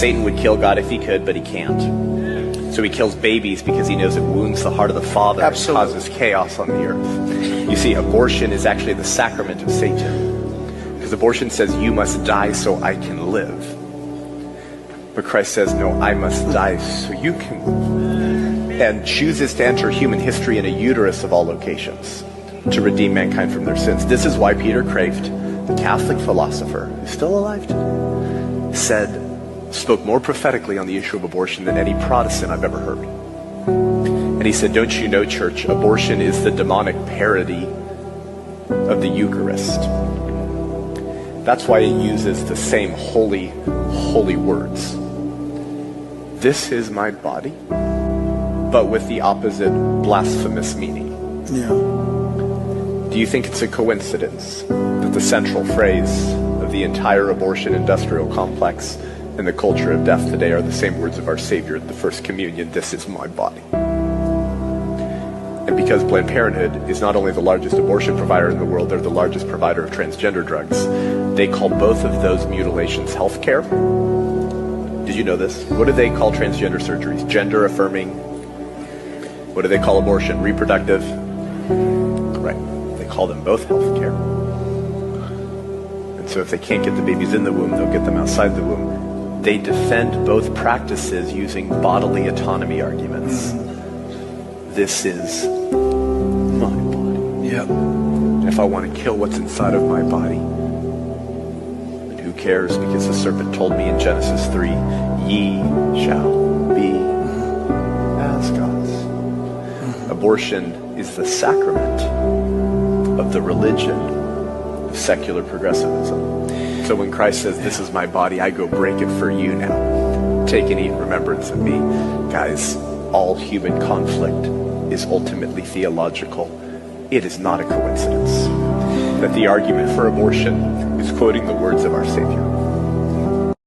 Satan would kill God if he could, but he can't. So he kills babies because he knows it wounds the heart of the Father. Absolutely. And causes chaos on the earth. You see, abortion is actually the sacrament of Satan. Because abortion says, you must die so I can live. But Christ says, no, I must die so you can live. And chooses to enter human history in a uterus of all locations to redeem mankind from their sins. This is why Peter Kraft, the Catholic philosopher, who's still alive today, spoke more prophetically on the issue of abortion than any Protestant I've ever heard. And he said, don't you know, church, abortion is the demonic parody of the Eucharist. That's why it uses the same holy words. This is my body, but with the opposite blasphemous meaning. Yeah. Do you think it's a coincidence that the central phrase of the entire abortion industrial complex and the culture of death today are the same words of our Savior at the First Communion, this is my body? And because Planned Parenthood is not only the largest abortion provider in the world, they're the largest provider of transgender drugs. They call both of those mutilations health care. Did you know this? What do they call transgender surgeries? Gender affirming. What do they call abortion? Reproductive. Right. They call them both health care. And so if they can't get the babies in the womb, they'll get them outside the womb. They defend both practices using bodily autonomy arguments. This is my body. Yep. And if I want to kill what's inside of my body, then who cares? Because the serpent told me in Genesis 3, ye shall be as gods. Abortion is the sacrament of the religion of secular progressivism. So when Christ says, this is my body, I go break it for you now. Take and eat in remembrance of me. Guys, all human conflict is ultimately theological. It is not a coincidence that the argument for abortion is quoting the words of our Savior.